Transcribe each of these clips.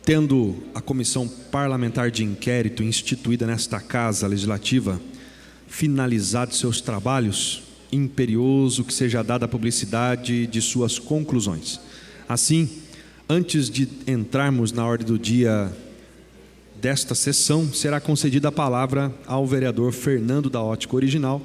Tendo a Comissão Parlamentar de Inquérito instituída nesta Casa Legislativa finalizado seus trabalhos, imperioso que seja dada a publicidade de suas conclusões. Assim, antes de entrarmos na ordem do dia desta sessão, será concedida a palavra ao vereador Fernando da Ótica Original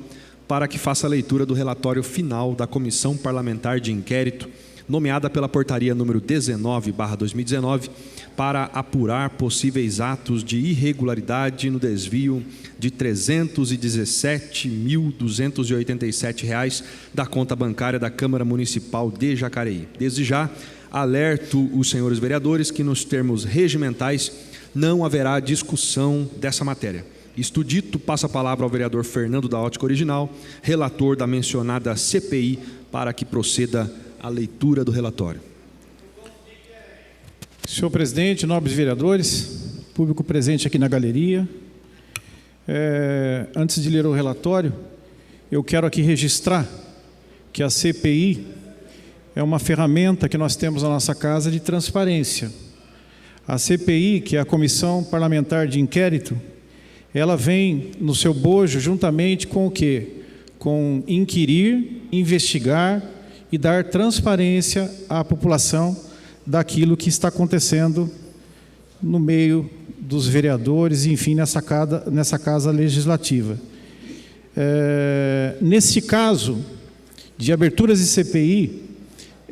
para que faça a leitura do relatório final da Comissão Parlamentar de Inquérito, nomeada pela portaria número 19/2019, para apurar possíveis atos de irregularidade no desvio de R$ 317.287 da conta bancária da Câmara Municipal de Jacareí. Desde já, alerto os senhores vereadores que, nos termos regimentais, não haverá discussão dessa matéria. Isto dito, passo a palavra ao vereador Fernando da Ótica Original, relator da mencionada CPI, para que proceda a leitura do relatório. Senhor presidente, nobres vereadores, público presente aqui na galeria, antes de ler o relatório, eu quero aqui registrar que a CPI é uma ferramenta que nós temos na nossa casa de transparência. A CPI, que é a Comissão Parlamentar de Inquérito, ela vem no seu bojo juntamente com o quê? Com inquirir, investigar e dar transparência à população daquilo que está acontecendo no meio dos vereadores, enfim, nessa casa legislativa. Nesse caso de aberturas de CPI,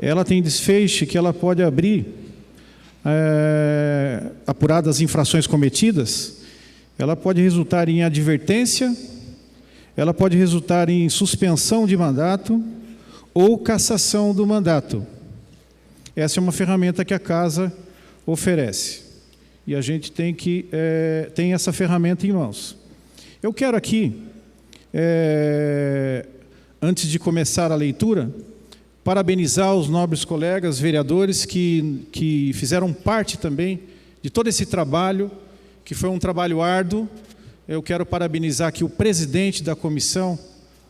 ela tem desfecho que ela pode abrir, apuradas as infrações cometidas, ela pode resultar em advertência, ela pode resultar em suspensão de mandato ou cassação do mandato. Essa é uma ferramenta que a Casa oferece. E a gente tem essa ferramenta em mãos. Eu quero aqui, antes de começar a leitura, parabenizar os nobres colegas vereadores que fizeram parte também de todo esse trabalho, que foi um trabalho árduo. Eu quero parabenizar aqui o presidente da Comissão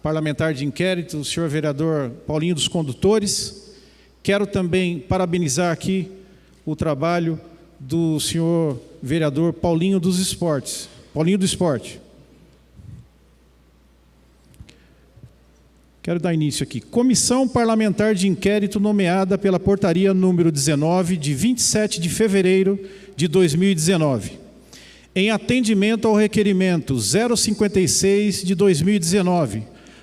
Parlamentar de Inquérito, o senhor vereador Paulinho dos Condutores. Quero também parabenizar aqui o trabalho do senhor vereador Paulinho dos Esportes. Paulinho do Esporte. Quero dar início aqui. Comissão Parlamentar de Inquérito nomeada pela portaria número 19, de 27 de fevereiro de 2019. Em atendimento ao requerimento 056 de 2019,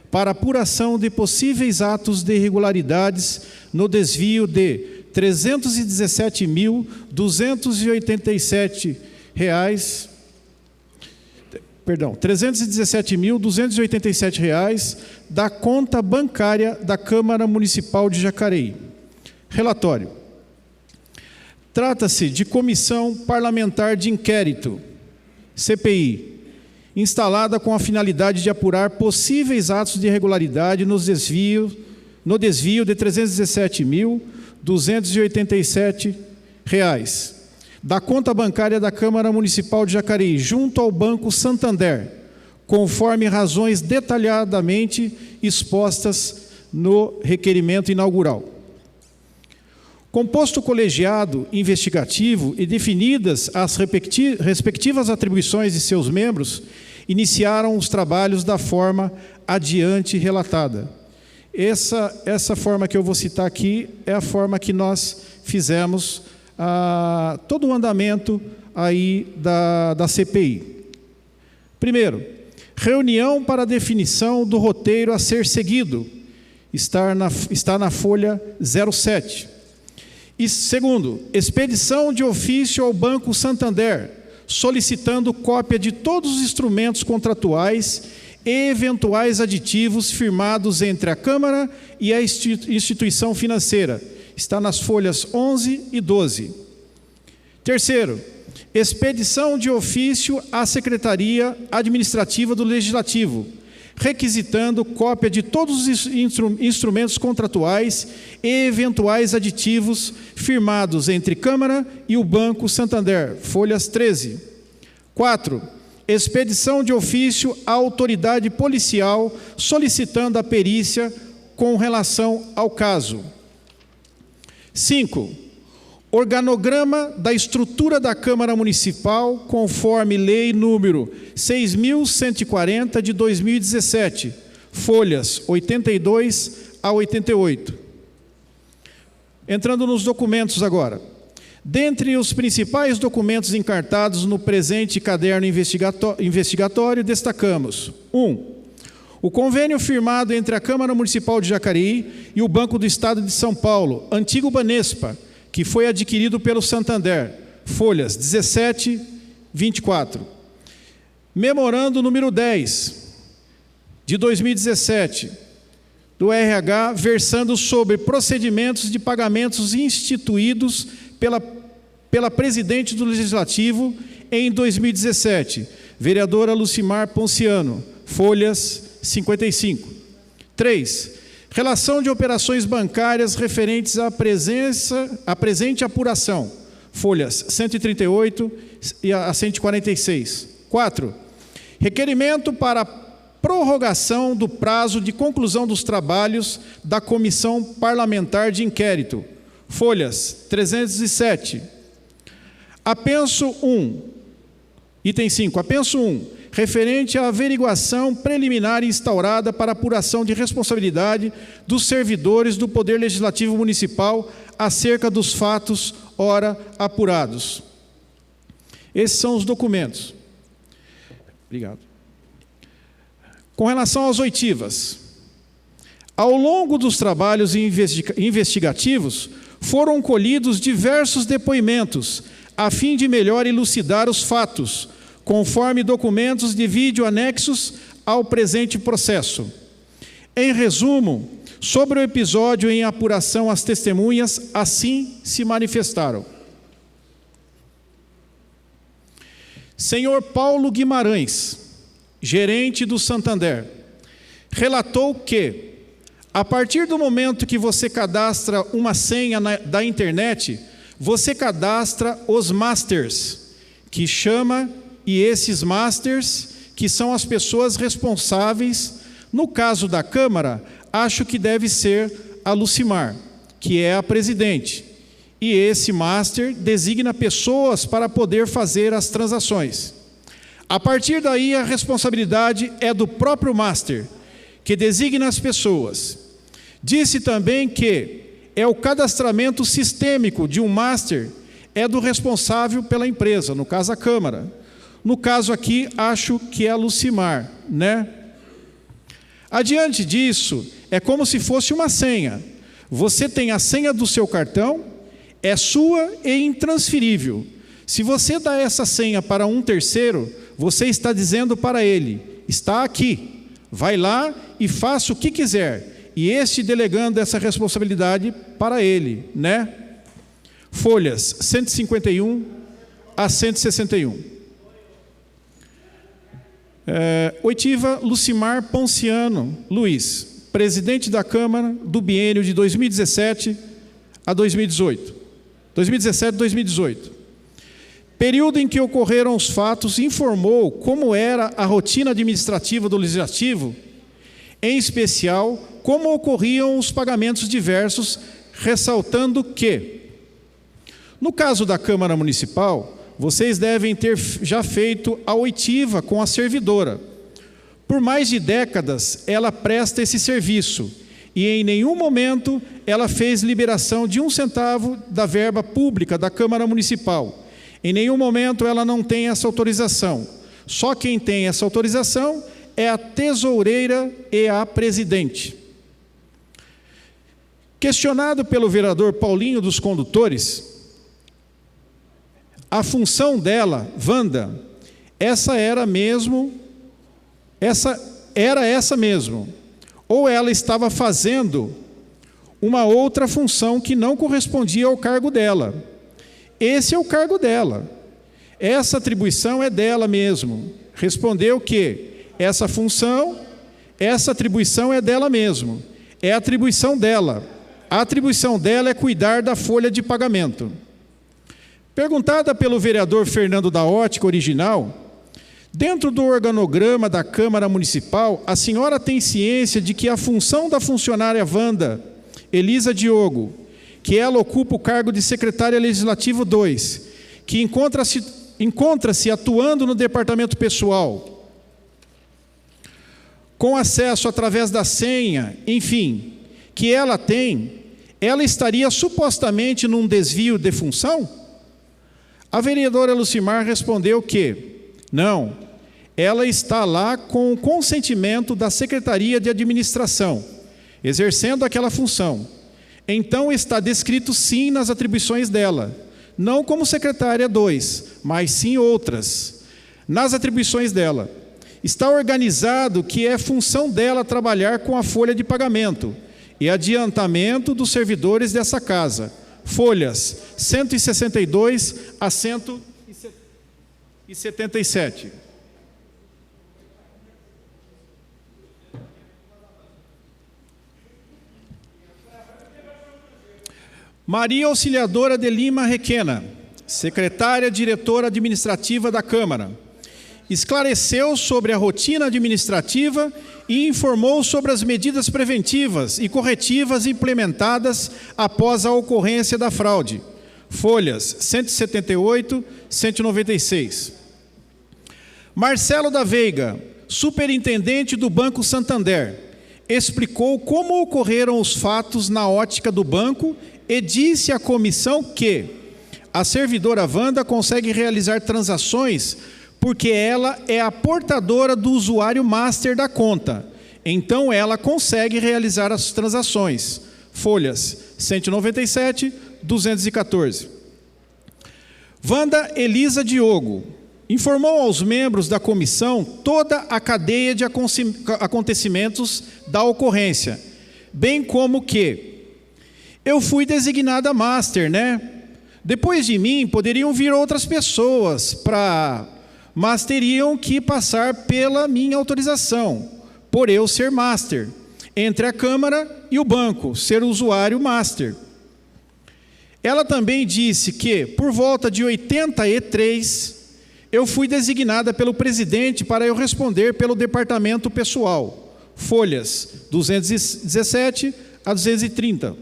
para apuração de possíveis atos de irregularidades no desvio de R$ 317.287 da conta bancária da Câmara Municipal de Jacareí. Relatório. Trata-se de Comissão Parlamentar de Inquérito, CPI, instalada com a finalidade de apurar possíveis atos de irregularidade no desvio de R$ 317.287 da conta bancária da Câmara Municipal de Jacareí, junto ao Banco Santander, conforme razões detalhadamente expostas no requerimento inaugural. Composto colegiado investigativo e definidas as respectivas atribuições de seus membros, iniciaram os trabalhos da forma adiante relatada. Essa forma que eu vou citar aqui é a forma que nós fizemos todo o andamento aí da CPI. Primeiro, reunião para definição do roteiro a ser seguido, está na folha 07. E segundo, expedição de ofício ao Banco Santander, solicitando cópia de todos os instrumentos contratuais e eventuais aditivos firmados entre a Câmara e a instituição financeira. Está nas folhas 11 e 12. Terceiro, expedição de ofício à Secretaria Administrativa do Legislativo, requisitando cópia de todos os instrumentos contratuais e eventuais aditivos firmados entre Câmara e o Banco Santander, folhas 13. 4. Expedição de ofício à autoridade policial solicitando a perícia com relação ao caso. 5. Organograma da estrutura da Câmara Municipal, conforme Lei número 6.140 de 2017, folhas 82 a 88. Entrando nos documentos agora. Dentre os principais documentos encartados no presente caderno investigatório, destacamos: 1. O convênio firmado entre a Câmara Municipal de Jacareí e o Banco do Estado de São Paulo, antigo Banespa, que foi adquirido pelo Santander, folhas 17, 24. Memorando número 10, de 2017, do RH, versando sobre procedimentos de pagamentos instituídos pela presidente do Legislativo em 2017, vereadora Lucimar Ponciano, folhas 55. 3. Relação de operações bancárias referentes à presente apuração, folhas 138 a 146. 4. Requerimento para prorrogação do prazo de conclusão dos trabalhos da Comissão Parlamentar de Inquérito, folhas 307. Apenso 1, item 5, apenso 1, referente à averiguação preliminar instaurada para apuração de responsabilidade dos servidores do Poder Legislativo Municipal acerca dos fatos ora apurados. Esses são os documentos. Obrigado. Com relação às oitivas, ao longo dos trabalhos investigativos, foram colhidos diversos depoimentos, a fim de melhor elucidar os fatos, conforme documentos de vídeo anexos ao presente processo. Em resumo, sobre o episódio em apuração, as testemunhas assim se manifestaram. Senhor Paulo Guimarães, gerente do Santander, relatou que, a partir do momento que você cadastra uma senha da internet, você cadastra os masters, que chama, e esses masters, que são as pessoas responsáveis, no caso da Câmara, acho que deve ser a Lucimar, que é a presidente, e esse master designa pessoas para poder fazer as transações. A partir daí, a responsabilidade é do próprio master, que designa as pessoas. Disse também que o cadastramento sistêmico de um master é do responsável pela empresa, no caso a Câmara. No caso aqui, acho que é a Lucimar, né? Adiante disso, é como se fosse uma senha. Você tem a senha do seu cartão, é sua e intransferível. Se você dá essa senha para um terceiro, você está dizendo para ele, está aqui, vai lá e faça o que quiser. E este delegando essa responsabilidade para ele, né? Folhas 151 a 161. Oitiva Lucimar Ponciano Luiz, presidente da Câmara do biênio de 2017 a 2018. 2017-2018. Período em que ocorreram os fatos, informou como era a rotina administrativa do Legislativo, em especial, como ocorriam os pagamentos diversos, ressaltando que, no caso da Câmara Municipal, vocês devem ter já feito a oitiva com a servidora. Por mais de décadas, ela presta esse serviço e em nenhum momento ela fez liberação de 1 centavo da verba pública da Câmara Municipal. Em nenhum momento ela não tem essa autorização. Só quem tem essa autorização é a tesoureira e a presidente. Questionado pelo vereador Paulinho dos Condutores, a função dela, Wanda, essa mesmo, ou ela estava fazendo uma outra função que não correspondia ao cargo dela. Esse é o cargo dela. Essa atribuição é dela mesmo. Respondeu que essa função, essa atribuição é dela mesmo. É a atribuição dela. A atribuição dela é cuidar da folha de pagamento. Perguntada pelo vereador Fernando da Ótica original, dentro do organograma da Câmara Municipal, a senhora tem ciência de que a função da funcionária Wanda Elisa Diogo, que ela ocupa o cargo de secretária legislativo 2, que encontra-se atuando no departamento pessoal, com acesso através da senha, enfim, que ela tem, ela estaria supostamente num desvio de função? A vereadora Lucimar respondeu que não, ela está lá com o consentimento da Secretaria de Administração, exercendo aquela função. Então está descrito sim nas atribuições dela, não como secretária 2, mas sim outras. Nas atribuições dela, está organizado que é função dela trabalhar com a folha de pagamento e adiantamento dos servidores dessa casa, folhas 162 a 177. Maria Auxiliadora de Lima Requena, secretária diretora administrativa da Câmara, esclareceu sobre a rotina administrativa e informou sobre as medidas preventivas e corretivas implementadas após a ocorrência da fraude. Folhas 178, 196. Marcelo da Veiga, superintendente do Banco Santander, explicou como ocorreram os fatos na ótica do banco e disse à comissão que a servidora Wanda consegue realizar transações porque ela é a portadora do usuário master da conta. Então, ela consegue realizar as transações. Folhas 197, 214. Wanda Elisa Diogo informou aos membros da comissão toda a cadeia de acontecimentos da ocorrência, bem como que eu fui designada master, né? Depois de mim, poderiam vir outras pessoas, mas teriam que passar pela minha autorização, por eu ser master, entre a Câmara e o banco, ser usuário master. Ela também disse que, por volta de 83, eu fui designada pelo presidente para eu responder pelo departamento pessoal, folhas 217 a 230.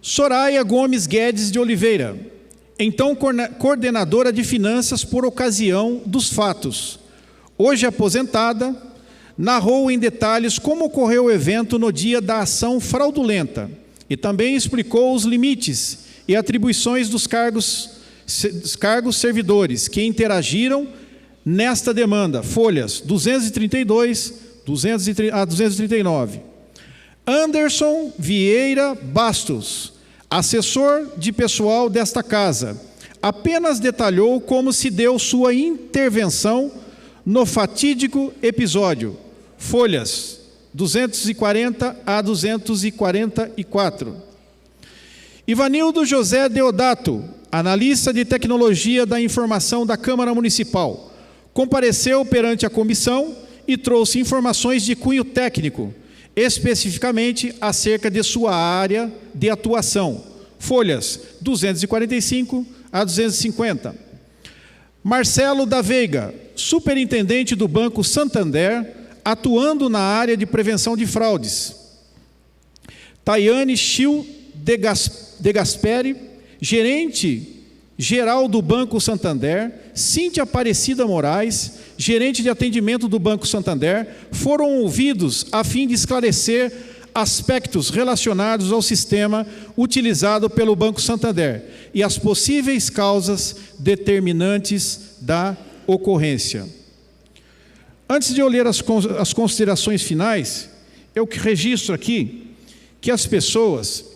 Soraya Gomes Guedes de Oliveira, então coordenadora de finanças por ocasião dos fatos, hoje aposentada, narrou em detalhes como ocorreu o evento no dia da ação fraudulenta e também explicou os limites e atribuições dos cargos servidores que interagiram nesta demanda, folhas 232 a 239. Anderson Vieira Bastos, assessor de pessoal desta casa, apenas detalhou como se deu sua intervenção no fatídico episódio, folhas 240 a 244. Ivanildo José Deodato, analista de tecnologia da informação da Câmara Municipal, compareceu perante a comissão e trouxe informações de cunho técnico, especificamente acerca de sua área de atuação, folhas 245 a 250. Marcelo da Veiga, superintendente do Banco Santander, atuando na área de prevenção de fraudes. Tayane Schil de Gasperi, gerente geral do Banco Santander, Cíntia Aparecida Moraes, gerente de atendimento do Banco Santander, foram ouvidos a fim de esclarecer aspectos relacionados ao sistema utilizado pelo Banco Santander e as possíveis causas determinantes da ocorrência. Antes de eu ler as considerações finais, eu registro aqui que as pessoas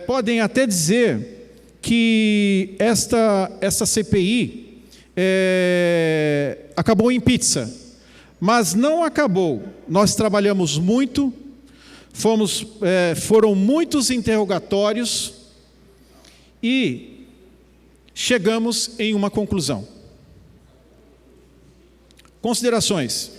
podem até dizer que esta CPI acabou em pizza, mas não acabou. Nós trabalhamos muito, foram muitos interrogatórios e chegamos em uma conclusão. Considerações.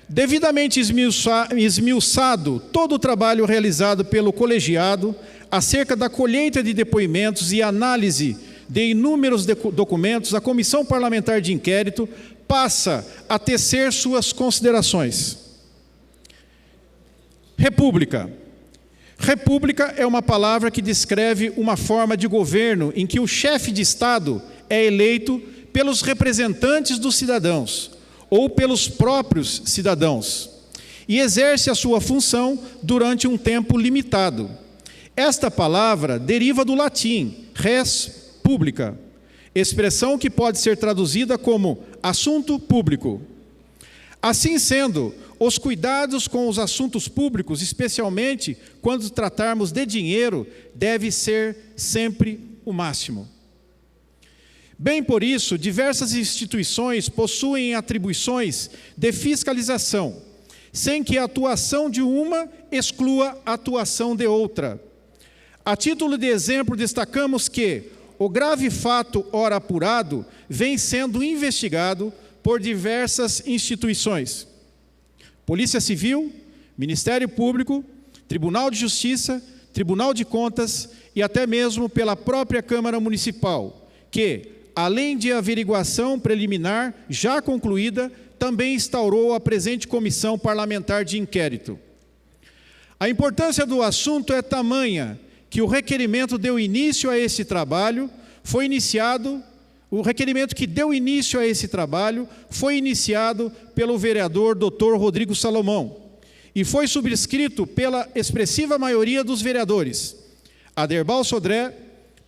Devidamente esmiuçado todo o trabalho realizado pelo colegiado acerca da colheita de depoimentos e análise de inúmeros documentos, a Comissão Parlamentar de Inquérito passa a tecer suas considerações. República. República é uma palavra que descreve uma forma de governo em que o chefe de Estado é eleito pelos representantes dos cidadãos ou pelos próprios cidadãos e exerce a sua função durante um tempo limitado. Esta palavra deriva do latim res publica, expressão que pode ser traduzida como assunto público. Assim sendo, os cuidados com os assuntos públicos, especialmente quando tratarmos de dinheiro, deve ser sempre o máximo. Bem por isso, diversas instituições possuem atribuições de fiscalização, sem que a atuação de uma exclua a atuação de outra. A título de exemplo, destacamos que o grave fato ora apurado vem sendo investigado por diversas instituições: Polícia Civil, Ministério Público, Tribunal de Justiça, Tribunal de Contas e até mesmo pela própria Câmara Municipal, que, além de averiguação preliminar já concluída, também instaurou a presente Comissão Parlamentar de Inquérito. A importância do assunto é tamanha que o requerimento que deu início a esse trabalho foi iniciado pelo vereador Dr. Rodrigo Salomão e foi subscrito pela expressiva maioria dos vereadores: Aderbal Sodré,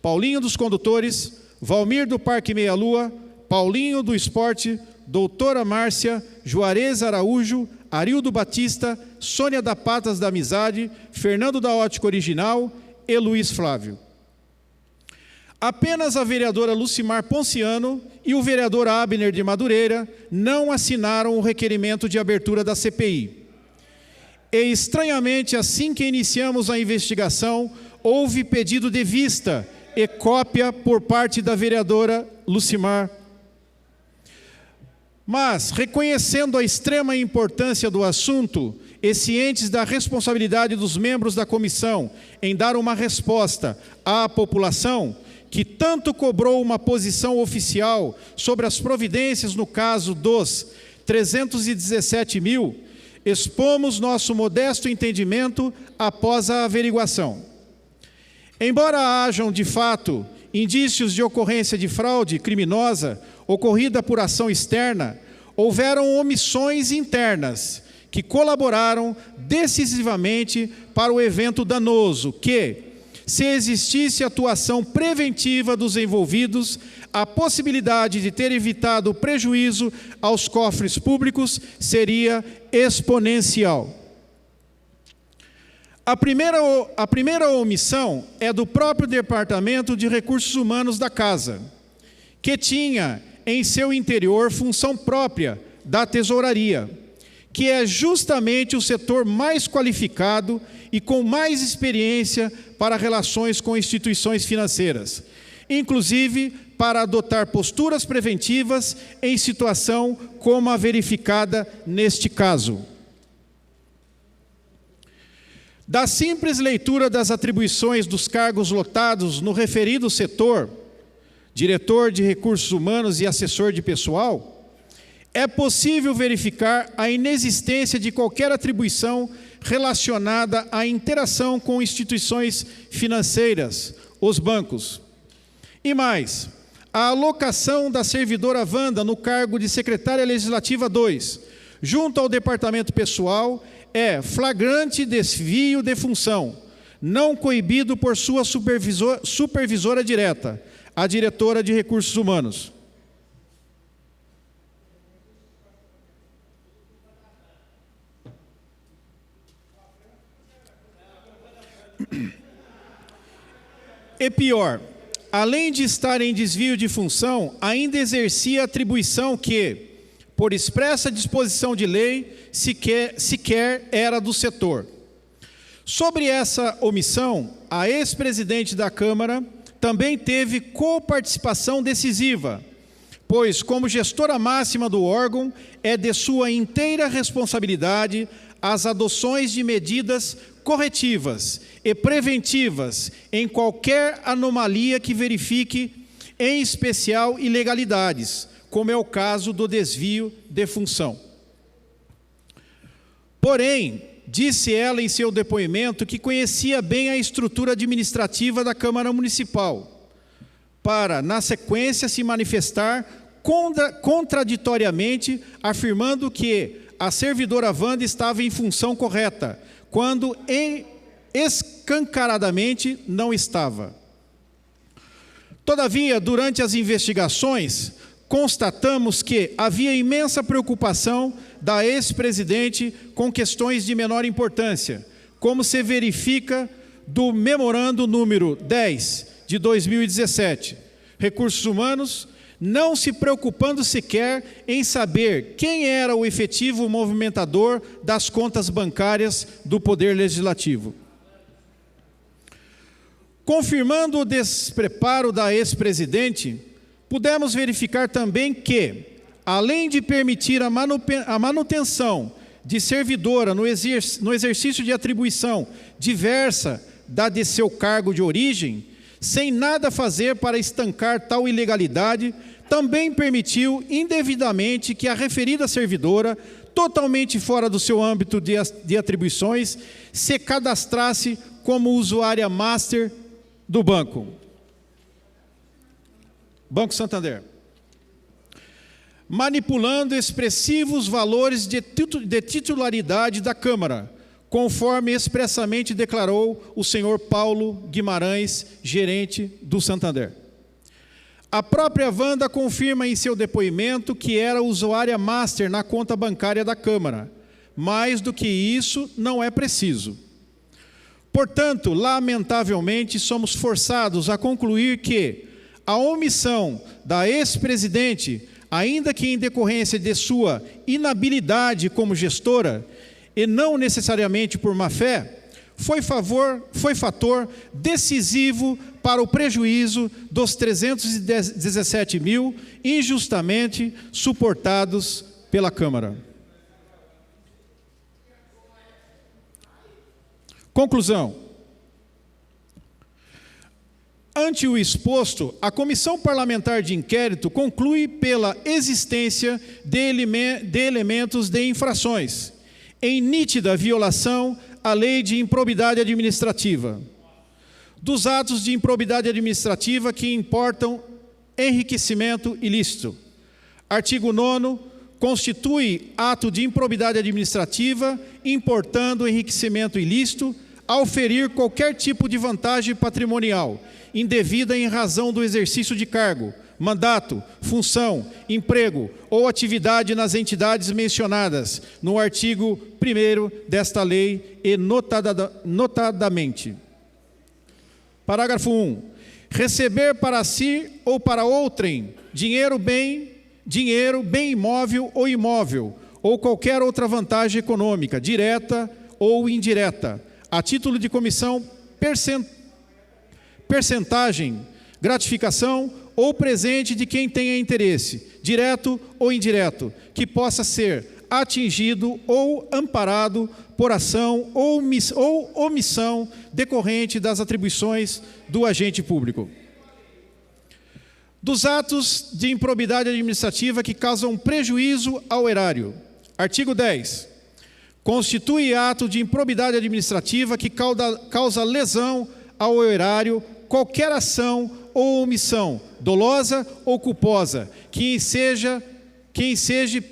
Paulinho dos Condutores, Valmir do Parque Meia Lua, Paulinho do Esporte, Doutora Márcia, Juarez Araújo, Arildo Batista, Sônia da Patas da Amizade, Fernando da Ótica Original e Luiz Flávio. Apenas a vereadora Lucimar Ponciano e o vereador Abner de Madureira não assinaram o requerimento de abertura da CPI. E, estranhamente, assim que iniciamos a investigação, houve pedido de vista e cópia por parte da vereadora Lucimar. Mas, reconhecendo a extrema importância do assunto e cientes da responsabilidade dos membros da comissão em dar uma resposta à população, que tanto cobrou uma posição oficial sobre as providências no caso dos 317 mil, expomos nosso modesto entendimento após a averiguação. Embora hajam, de fato, indícios de ocorrência de fraude criminosa ocorrida por ação externa, houveram omissões internas que colaboraram decisivamente para o evento danoso que, se existisse atuação preventiva dos envolvidos, a possibilidade de ter evitado prejuízo aos cofres públicos seria exponencial. A primeira omissão é do próprio Departamento de Recursos Humanos da Casa, que tinha em seu interior função própria da tesouraria, que é justamente o setor mais qualificado e com mais experiência para relações com instituições financeiras, inclusive para adotar posturas preventivas em situação como a verificada neste caso. Da simples leitura das atribuições dos cargos lotados no referido setor, diretor de recursos humanos e assessor de pessoal, é possível verificar a inexistência de qualquer atribuição relacionada à interação com instituições financeiras, os bancos. E mais, a alocação da servidora Wanda no cargo de secretária legislativa 2, junto ao departamento pessoal, é flagrante desvio de função, não coibido por sua supervisora direta, a diretora de recursos humanos. E pior, além de estar em desvio de função, ainda exercia atribuição que, por expressa disposição de lei, sequer era do setor. Sobre essa omissão, a ex-presidente da Câmara também teve coparticipação decisiva, pois, como gestora máxima do órgão, é de sua inteira responsabilidade as adoções de medidas corretivas e preventivas em qualquer anomalia que verifique, em especial ilegalidades, como é o caso do desvio de função. Porém, disse ela em seu depoimento que conhecia bem a estrutura administrativa da Câmara Municipal, para, na sequência, se manifestar contraditoriamente, afirmando que a servidora Wanda estava em função correta, quando escancaradamente não estava. Todavia, durante as investigações, constatamos que havia imensa preocupação da ex-presidente com questões de menor importância, como se verifica do memorando número 10 de 2017, Recursos Humanos, não se preocupando sequer em saber quem era o efetivo movimentador das contas bancárias do Poder Legislativo. Confirmando o despreparo da ex-presidente, pudemos verificar também que, além de permitir a manutenção de servidora no exercício de atribuição diversa da de seu cargo de origem, sem nada fazer para estancar tal ilegalidade, também permitiu indevidamente que a referida servidora, totalmente fora do seu âmbito de atribuições, se cadastrasse como usuária master do Banco Santander, manipulando expressivos valores de titularidade da Câmara, conforme expressamente declarou o senhor Paulo Guimarães, gerente do Santander. A própria Wanda confirma em seu depoimento que era usuária master na conta bancária da Câmara. Mais do que isso, não é preciso. Portanto, lamentavelmente, somos forçados a concluir que a omissão da ex-presidente, ainda que em decorrência de sua inabilidade como gestora, e não necessariamente por má-fé, foi fator decisivo para o prejuízo dos 317 mil injustamente suportados pela Câmara. Conclusão. Ante o exposto, a Comissão Parlamentar de Inquérito conclui pela existência de elementos de infrações, em nítida violação à lei de improbidade administrativa, dos atos de improbidade administrativa que importam enriquecimento ilícito. Artigo 9º, constitui ato de improbidade administrativa importando enriquecimento ilícito ao ferir qualquer tipo de vantagem patrimonial indevida em razão do exercício de cargo, mandato, função, emprego ou atividade nas entidades mencionadas no artigo 1º desta lei e notadamente. Parágrafo 1. Receber para si ou para outrem dinheiro, bem imóvel ou imóvel, ou qualquer outra vantagem econômica, direta ou indireta, a título de comissão, percentagem, gratificação ou presente de quem tenha interesse, direto ou indireto, que possa ser atingido ou amparado por ação ou omissão decorrente das atribuições do agente público. Dos atos de improbidade administrativa que causam prejuízo ao erário. Artigo 10. Constitui ato de improbidade administrativa que causa lesão ao erário qualquer ação ou omissão, dolosa ou culposa, que enseja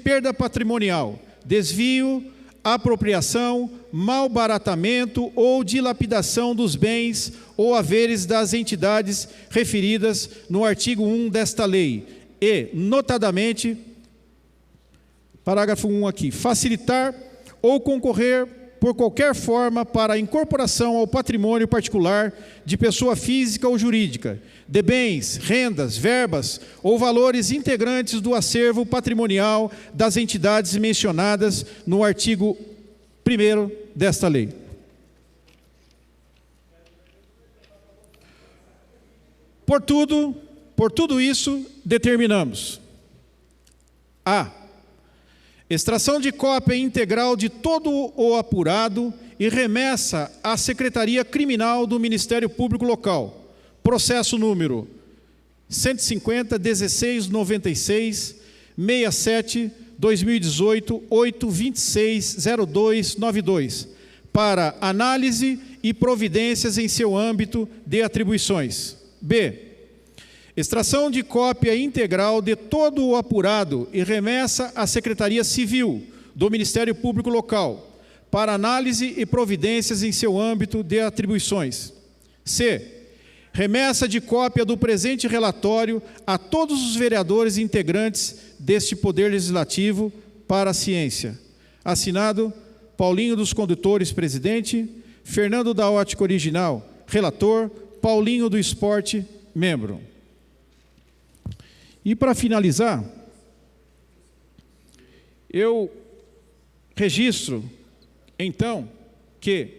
perda patrimonial, desvio, apropriação, malbaratamento ou dilapidação dos bens ou haveres das entidades referidas no artigo 1 desta lei e, notadamente, parágrafo 1 aqui, facilitar ou concorrer por qualquer forma para a incorporação ao patrimônio particular de pessoa física ou jurídica, de bens, rendas, verbas ou valores integrantes do acervo patrimonial das entidades mencionadas no artigo 1º desta lei. Por tudo isso, determinamos: a. Extração de cópia integral de todo o apurado e remessa à Secretaria Criminal do Ministério Público Local. Processo número 150.1696.67.2018.826.0292. para análise e providências em seu âmbito de atribuições. B. Extração de cópia integral de todo o apurado e remessa à Secretaria Civil do Ministério Público Local para análise e providências em seu âmbito de atribuições. C. Remessa de cópia do presente relatório a todos os vereadores integrantes deste Poder Legislativo para a ciência. Assinado Paulinho dos Condutores, presidente, Fernando da Ótica Original, relator, Paulinho do Esporte, membro. E para finalizar, eu registro, então, que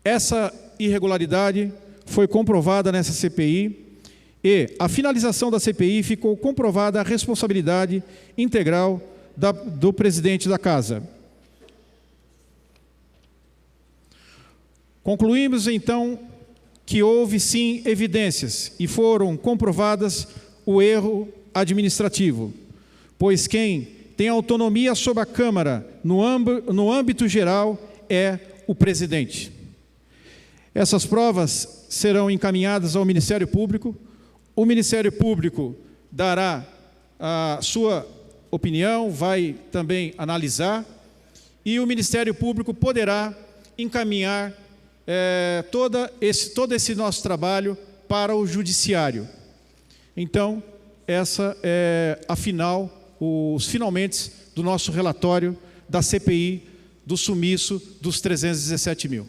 essa irregularidade foi comprovada nessa CPI e a finalização da CPI ficou comprovada a responsabilidade integral do presidente da Casa. Concluímos, então, que houve, sim, evidências e foram comprovadas o erro administrativo, pois quem tem autonomia sobre a Câmara no âmbito geral é o presidente. Essas provas serão encaminhadas ao Ministério Público, o Ministério Público dará a sua opinião, vai também analisar, e o Ministério Público poderá encaminhar todo esse nosso trabalho para o Judiciário. Então, essa é, afinal, os finalmente do nosso relatório da CPI do sumiço dos 317 mil.